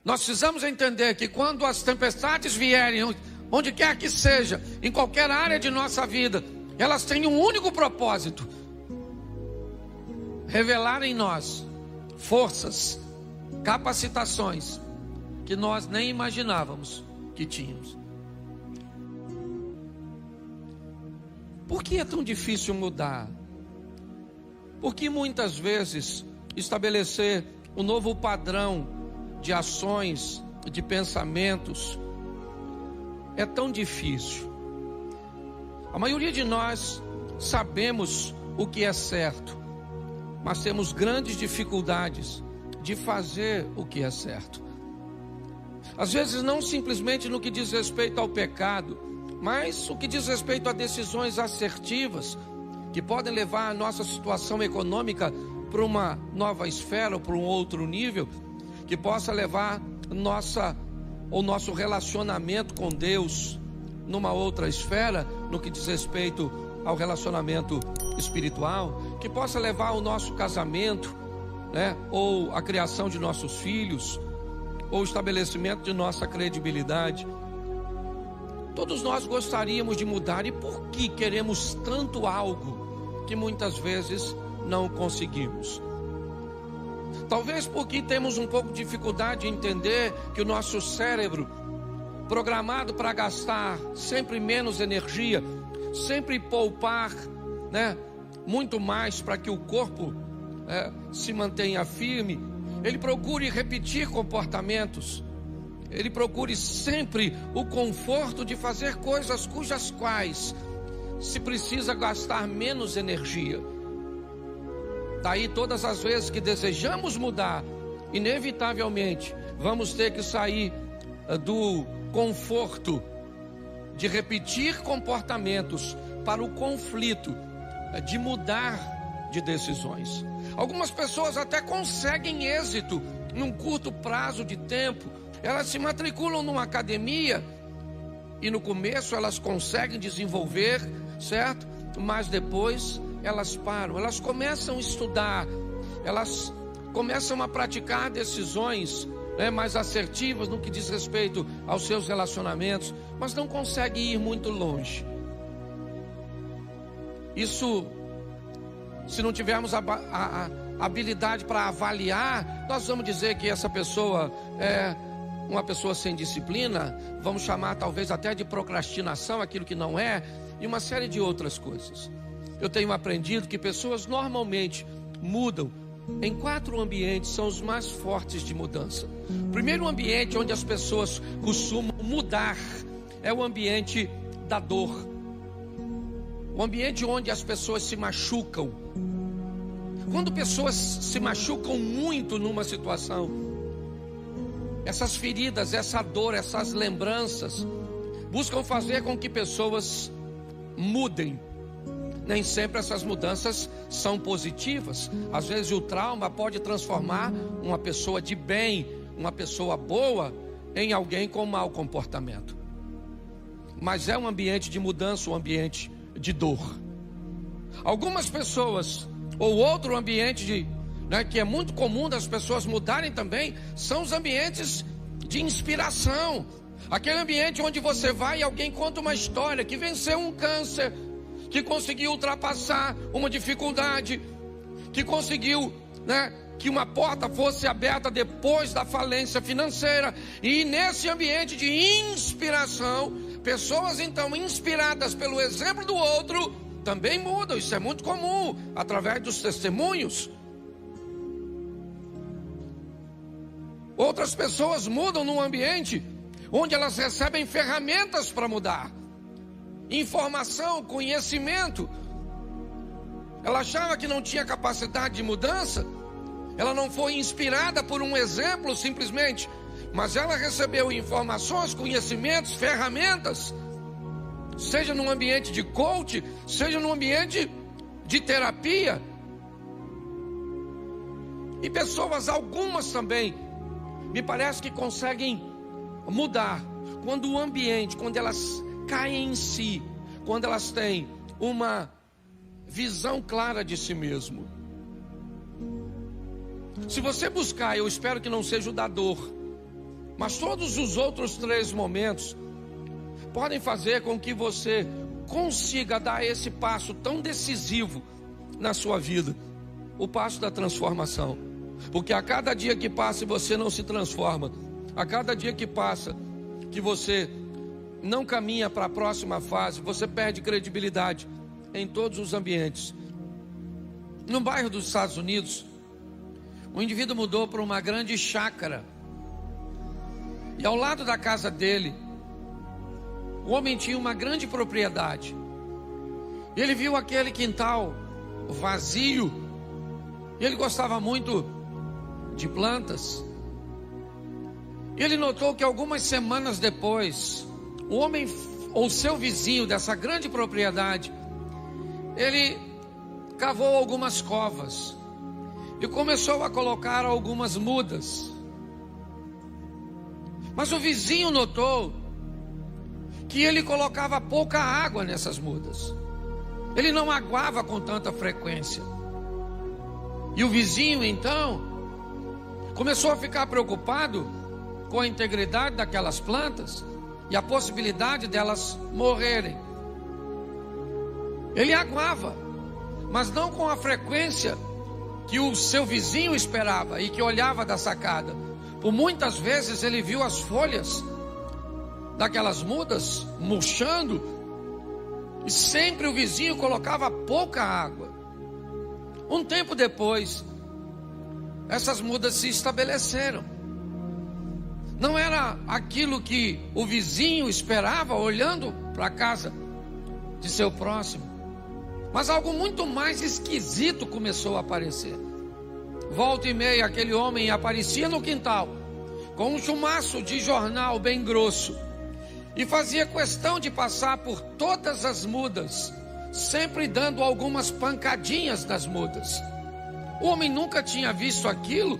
Nós precisamos entender que quando as tempestades vierem, onde quer que seja, em qualquer área de nossa vida, elas têm um único propósito: revelar em nós forças, capacitações que nós nem imaginávamos que tínhamos. Por que é tão difícil mudar? Porque muitas vezes estabelecer um novo padrão de ações, de pensamentos, é tão difícil. A maioria de nós sabemos o que é certo, mas temos grandes dificuldades de fazer o que é certo. Às vezes não simplesmente no que diz respeito ao pecado, mas o que diz respeito a decisões assertivas que podem levar a nossa situação econômica para uma nova esfera ou para um outro nível, que possa levar o nosso relacionamento com Deus numa outra esfera, no que diz respeito ao relacionamento espiritual, que possa levar o nosso casamento, ou a criação de nossos filhos, ou o estabelecimento de nossa credibilidade. Todos nós gostaríamos de mudar, e por que queremos tanto algo que muitas vezes não conseguimos? Talvez porque temos um pouco de dificuldade em entender que o nosso cérebro, programado para gastar sempre menos energia, sempre poupar, muito mais para que o corpo se mantenha firme, ele procure repetir comportamentos, ele procure sempre o conforto de fazer coisas cujas quais se precisa gastar menos energia. Daí todas as vezes que desejamos mudar, inevitavelmente vamos ter que sair do conforto de repetir comportamentos para o conflito de mudar de decisões. Algumas pessoas até conseguem êxito num curto prazo de tempo. Elas se matriculam numa academia e no começo elas conseguem desenvolver, certo? Mas depois elas param, elas começam a estudar, elas começam a praticar decisões mais assertivas no que diz respeito aos seus relacionamentos, mas não conseguem ir muito longe. Isso, se não tivermos a habilidade para avaliar, nós vamos dizer que essa pessoa é uma pessoa sem disciplina, vamos chamar talvez até de procrastinação, aquilo que não é, e uma série de outras coisas. Eu tenho aprendido que pessoas normalmente mudam em 4 ambientes, são os mais fortes de mudança. O primeiro ambiente onde as pessoas costumam mudar é o ambiente da dor. O ambiente onde as pessoas se machucam. Quando pessoas se machucam muito numa situação, essas feridas, essa dor, essas lembranças buscam fazer com que pessoas mudem. Nem sempre essas mudanças são positivas. Às vezes o trauma pode transformar uma pessoa de bem, uma pessoa boa, em alguém com mau comportamento. Mas é um ambiente de mudança, um ambiente de dor. Algumas pessoas, ou outro ambiente que é muito comum das pessoas mudarem também, são os ambientes de inspiração. Aquele ambiente onde você vai e alguém conta uma história que venceu um câncer, que conseguiu ultrapassar uma dificuldade, que conseguiu, que uma porta fosse aberta depois da falência financeira. E nesse ambiente de inspiração, pessoas então inspiradas pelo exemplo do outro também mudam. Isso é muito comum através dos testemunhos. Outras pessoas mudam num ambiente onde elas recebem ferramentas para mudar. Informação, conhecimento. Ela achava que não tinha capacidade de mudança. Ela não foi inspirada por um exemplo simplesmente, mas ela recebeu informações, conhecimentos, ferramentas, seja num ambiente de coach, seja num ambiente de terapia. E pessoas, algumas também, me parece que conseguem mudar quando o ambiente, quando elas caem em si, quando elas têm uma visão clara de si mesmo. Se você buscar, eu espero que não seja o da dor, Mas todos os outros 3 momentos podem fazer com que você consiga dar esse passo tão decisivo na sua vida, o passo da transformação. Porque a cada dia que passa e você não se transforma, a cada dia que passa que você não caminha para a próxima fase, você perde credibilidade em todos os ambientes. No bairro dos Estados Unidos, o indivíduo mudou para uma grande chácara. E ao lado da casa dele, o homem tinha uma grande propriedade. Ele viu aquele quintal vazio. E ele gostava muito de plantas. Ele notou que algumas semanas depois, o homem, ou seu vizinho dessa grande propriedade, ele cavou algumas covas e começou a colocar algumas mudas. Mas o vizinho notou que ele colocava pouca água nessas mudas. Ele não aguava com tanta frequência. E o vizinho então começou a ficar preocupado com a integridade daquelas plantas e a possibilidade delas morrerem. Ele aguava, mas não com a frequência que o seu vizinho esperava e que olhava da sacada. Por muitas vezes ele viu as folhas daquelas mudas murchando e sempre o vizinho colocava pouca água. Um tempo depois, essas mudas se estabeleceram. Não era aquilo que o vizinho esperava olhando para a casa de seu próximo, mas algo muito mais esquisito começou a aparecer. Volta e meia aquele homem aparecia no quintal com um chumaço de jornal bem grosso e fazia questão de passar por todas as mudas, sempre dando algumas pancadinhas nas mudas. O homem nunca tinha visto aquilo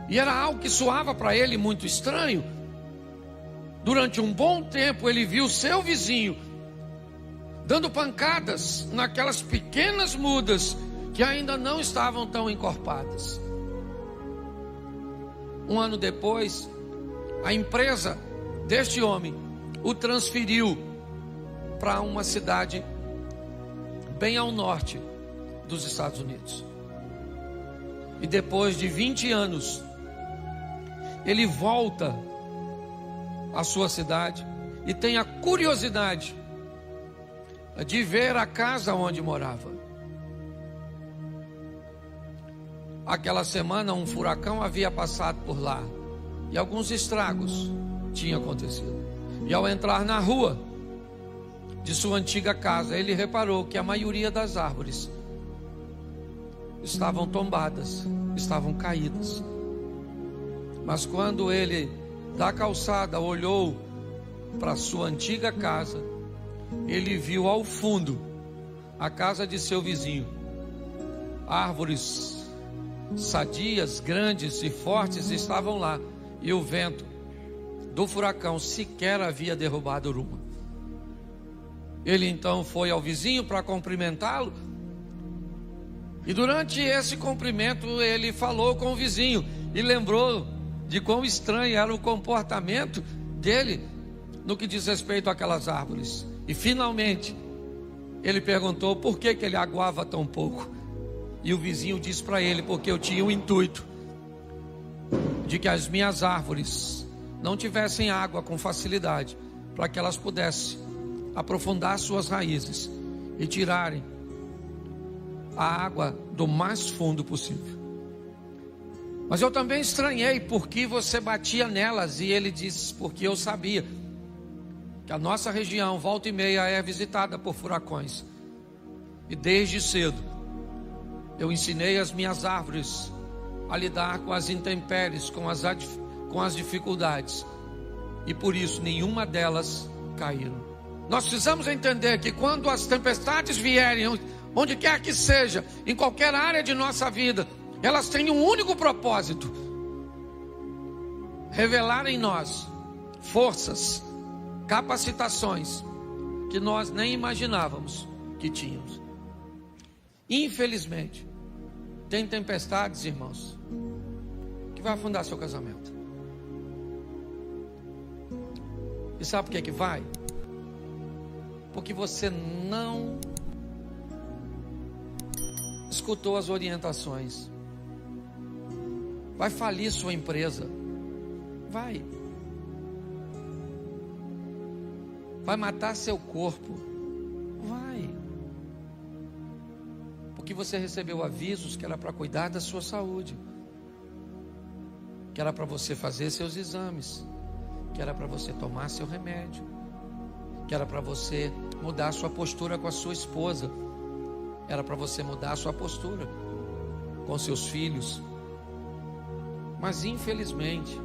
e era algo que soava para ele muito estranho. Durante um bom tempo ele viu seu vizinho dando pancadas naquelas pequenas mudas que ainda não estavam tão encorpadas. Um ano depois, a empresa deste homem o transferiu para uma cidade bem ao norte dos Estados Unidos. E depois de 20 anos, ele volta à sua cidade e tem a curiosidade de ver a casa onde morava. Aquela semana um furacão havia passado por lá e alguns estragos tinham acontecido. E ao entrar na rua de sua antiga casa, ele reparou que a maioria das árvores estavam tombadas, estavam caídas. Mas quando ele da calçada olhou para sua antiga casa, ele viu ao fundo a casa de seu vizinho. Árvores sadias, grandes e fortes estavam lá, e o vento do furacão sequer havia derrubado uma. Ele então foi ao vizinho para cumprimentá-lo, e durante esse cumprimento ele falou com o vizinho e lembrou de quão estranho era o comportamento dele no que diz respeito àquelas árvores. E finalmente ele perguntou por que ele aguava tão pouco. E o vizinho disse para ele: porque eu tinha o intuito de que as minhas árvores não tivessem água com facilidade, para que elas pudessem aprofundar suas raízes e tirarem a água do mais fundo possível. Mas eu também estranhei porque você batia nelas. E ele disse: porque eu sabia que a nossa região, volta e meia, é visitada por furacões. E desde cedo eu ensinei as minhas árvores a lidar com as intempéries, com as dificuldades, e por isso nenhuma delas caíram. Nós precisamos entender que quando as tempestades vierem, onde quer que seja, em qualquer área de nossa vida, elas têm um único propósito: revelar em nós forças, capacitações que nós nem imaginávamos que tínhamos. Infelizmente, tem tempestades, irmãos, que vai afundar seu casamento. E sabe por que vai? Porque você não escutou as orientações. Vai falir sua empresa. Vai matar seu corpo. Vai. Porque você recebeu avisos que era para cuidar da sua saúde, que era para você fazer seus exames, que era para você tomar seu remédio, que era para você mudar sua postura com a sua esposa, era para você mudar sua postura com seus filhos. Mas infelizmente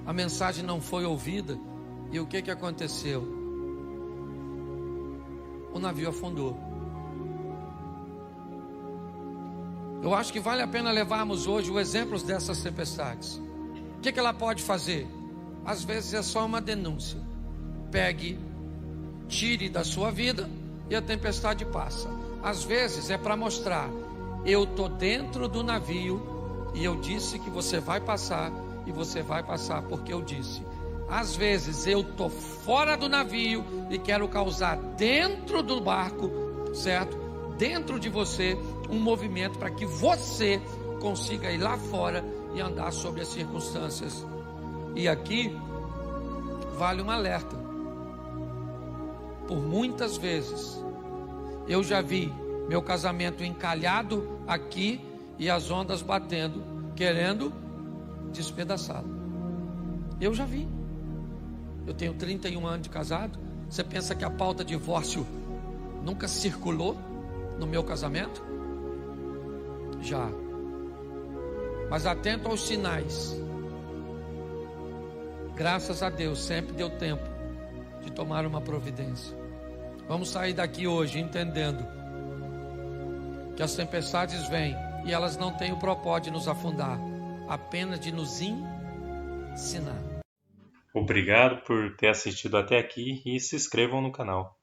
a mensagem não foi ouvida. E o que aconteceu? O navio afundou. Eu acho que vale a pena levarmos hoje o exemplo dessas tempestades. O que ela pode fazer? Às vezes é só uma denúncia. Pegue, tire da sua vida e a tempestade passa. Às vezes é para mostrar: eu estou dentro do navio e eu disse que você vai passar, e você vai passar porque eu disse. Às vezes eu estou fora do navio e quero causar dentro do barco, certo? Dentro de você, um movimento para que você consiga ir lá fora e andar sobre as circunstâncias. E aqui vale um alerta. Por muitas vezes eu já vi meu casamento encalhado aqui e as ondas batendo, querendo despedaçá-lo. Eu já vi. Eu tenho 31 anos de casado. Você pensa que a pauta divórcio nunca circulou no meu casamento? Já. Mas atento aos sinais. Graças a Deus, sempre deu tempo de tomar uma providência. Vamos sair daqui hoje entendendo que as tempestades vêm e elas não têm o propósito de nos afundar, apenas de nos ensinar. Obrigado por ter assistido até aqui e se inscrevam no canal.